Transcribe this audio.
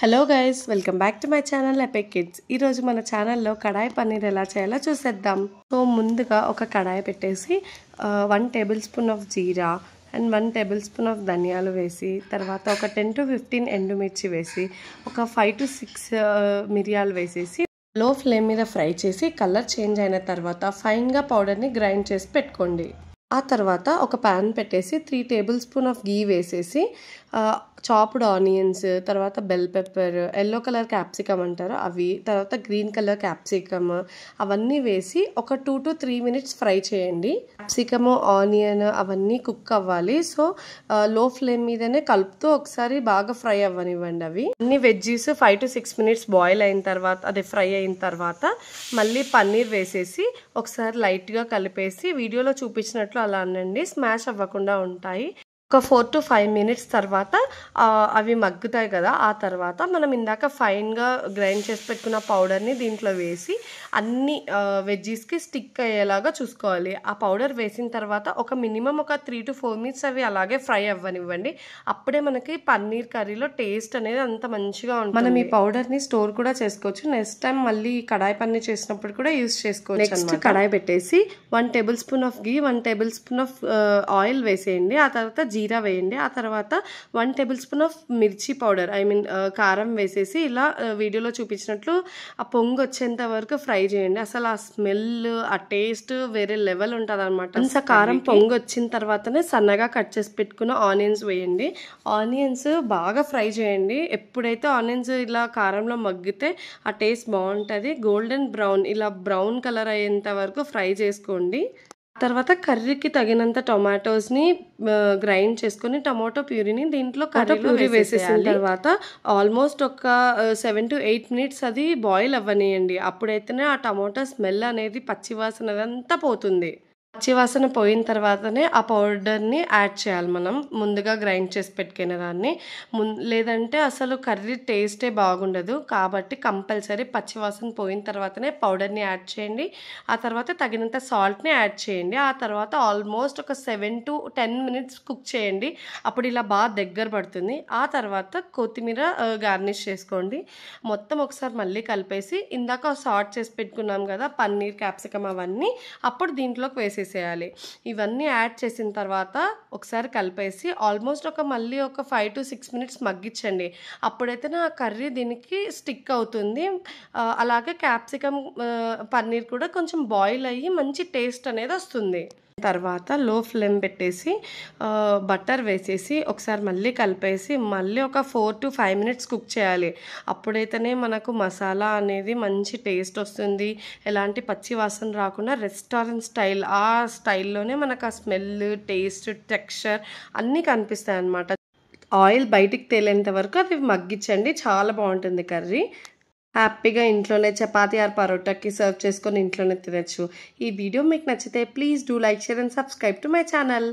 Hello guys, welcome back to my channel epic kids. ఈరోజు మన ఛానల్లో కడాయి పన్నీర్ ఎలా చేయాలో చూసేద్దాం. సో ముందుగా ఒక కడాయి పెట్టేసి 1 table spoon of jeera and 1 table spoon of ధనియాలు వేసి, తర్వాత ఒక 10 to 15 ఎండుమిర్చి వేసి, ఒక 5 to 6 మిరియాలు వేసేసి లో ఫ్లేమ్ మీద ఫ్రై చేసి కలర్ చేంజ్ అయిన తర్వాత ఫైన్గా పౌడర్ని గ్రైండ్ చేసి పెట్టుకోండి. ఆ తర్వాత ఒక ప్యాన్ పెట్టేసి 3 టేబుల్ స్పూన్ ఆఫ్ గీ వేసేసి చాప్డ్ ఆనియన్స్, తర్వాత bell pepper, yellow colour capsicum అంటారు అవి, తర్వాత గ్రీన్ కలర్ క్యాప్సికమ్ అవన్నీ వేసి ఒక 2 to 3 minutes ఫ్రై చేయండి. క్యాప్సికమ్, ఆనియన్ అవన్నీ కుక్ అవ్వాలి. సో లో ఫ్లేమ్ మీదనే కలుపుతూ ఒకసారి బాగా ఫ్రై అవ్వనివ్వండి. అవి అన్ని వెజ్జీస్ 5 to 6 minutes బాయిల్ అయిన తర్వాత, అదే ఫ్రై అయిన తర్వాత మళ్ళీ పన్నీర్ వేసేసి ఒకసారి లైట్గా కలిపేసి వీడియోలో చూపించినట్లు అలా అనండి, స్మాష్ అవ్వకుండా ఉంటాయి. ఒక 4 to 5 minutes తర్వాత అవి మగ్గుతాయి కదా, ఆ తర్వాత మనం ఇందాక ఫైన్గా గ్రైండ్ చేసి పెట్టుకున్న పౌడర్ని దీంట్లో వేసి అన్ని వెజ్జీస్కి స్టిక్ అయ్యేలాగా చూసుకోవాలి. ఆ పౌడర్ వేసిన తర్వాత ఒక మినిమం ఒక 3 to 4 minutes అవి అలాగే ఫ్రై అవ్వనివ్వండి. అప్పుడే మనకి పన్నీర్ కర్రీలో టేస్ట్ అనేది అంత మంచిగా ఉంటుంది. మనం ఈ పౌడర్ని స్టోర్ కూడా చేసుకోవచ్చు. నెక్స్ట్ టైం మళ్ళీ కడాయి పన్నీర్ చేసినప్పుడు కూడా యూస్ చేసుకోవచ్చు. నెక్స్ట్ కడాయి పెట్టేసి 1 table spoon of ghee, 1 table spoon of oil వేసేయండి. ఆ తర్వాత జీరా వేయండి. ఆ తర్వాత 1 టేబుల్ స్పూన్ ఆఫ్ మిర్చి పౌడర్, కారం వేసేసి ఇలా వీడియోలో చూపించినట్లు ఆ పొంగు వచ్చేంత వరకు ఫ్రై చేయండి. అసలు ఆ స్మెల్, ఆ టేస్ట్ వేరే లెవెల్ ఉంటుంది అనమాట. అంత కారం పొంగు వచ్చిన తర్వాతనే సన్నగా కట్ చేసి పెట్టుకున్న ఆనియన్స్ వేయండి. ఆనియన్స్ బాగా ఫ్రై చేయండి. ఎప్పుడైతే ఆనియన్స్ ఇలా కారంలో మగ్గితే ఆ టేస్ట్ బాగుంటుంది. గోల్డెన్ బ్రౌన్, ఇలా బ్రౌన్ కలర్ అయ్యేంత వరకు ఫ్రై చేసుకోండి. తర్వాత కర్రీకి తగినంత టొమాటోస్ని గ్రైండ్ చేసుకొని టొమాటో ప్యూరీని దీంట్లో ప్యూరీ వేసేసిన తర్వాత ఆల్మోస్ట్ ఒక 7 to 8 minutes అది బాయిల్ అవ్వనియండి. అప్పుడైతేనే ఆ టొమాటో స్మెల్ అనేది, పచ్చివాసన అదంతా పోతుంది. పచ్చివాసన పోయిన తర్వాతనే ఆ పౌడర్ని యాడ్ చేయాలి. మనం ముందుగా గ్రైండ్ చేసి పెట్టుకునే దాన్ని లేదంటే అసలు కర్రీ టేస్టే బాగుండదు. కాబట్టి కంపల్సరీ పచ్చివాసన పోయిన తర్వాతనే పౌడర్ని యాడ్ చేయండి. ఆ తర్వాత తగినంత సాల్ట్ని యాడ్ చేయండి. ఆ తర్వాత ఆల్మోస్ట్ ఒక 7 to 10 minutes కుక్ చేయండి. అప్పుడు ఇలా బాగా దగ్గర పడుతుంది. ఆ తర్వాత కొత్తిమీర గార్నిష్ చేసుకోండి. మొత్తం ఒకసారి మళ్ళీ కలిపేసి ఇందాక సార్ట్ చేసి పెట్టుకున్నాం కదా పన్నీర్, క్యాప్సికమ్ అవన్నీ, అప్పుడు దీంట్లోకి వేసేసేయాలి. ఇవన్నీ యాడ్ చేసిన తర్వాత ఒకసారి కలిపేసి ఆల్మోస్ట్ మళ్ళీ ఒక 5 to 6 minutes మగ్గించండి. అప్పుడైతే నా కర్రీ దీనికి స్టిక్ అవుతుంది. అలాగే క్యాప్సికమ్, పన్నీర్ కూడా కొంచెం బాయిల్ అయ్యి మంచి టేస్ట్ అనేది వస్తుంది. తర్వాత లో ఫ్లేమ్ పెట్టేసి బటర్ వేసేసి ఒకసారి మళ్ళీ కలిపేసి మళ్ళీ ఒక 4 to 5 minutes కుక్ చేయాలి. అప్పుడైతేనే మనకు మసాలా అనేది మంచి టేస్ట్ వస్తుంది. ఎలాంటి పచ్చి వాసన రాకుండా రెస్టారెంట్ స్టైల్, ఆ స్టైల్లోనే మనకు ఆ స్మెల్, టేస్ట్, టెక్స్చర్ అన్నీ కనిపిస్తాయి అన్నమాట. ఆయిల్ బయటికి తేలేంత వరకు అవి మగ్గించండి. చాలా బాగుంటుంది కర్రీ. హ్యాపీగా ఇంట్లోనే చపాతీ ఆర్ పరోటాకి సర్వ్ చేసుకొని ఇంట్లోనే తినచ్చు. ఈ వీడియో మీకు నచ్చితే please do like, share and subscribe to my channel.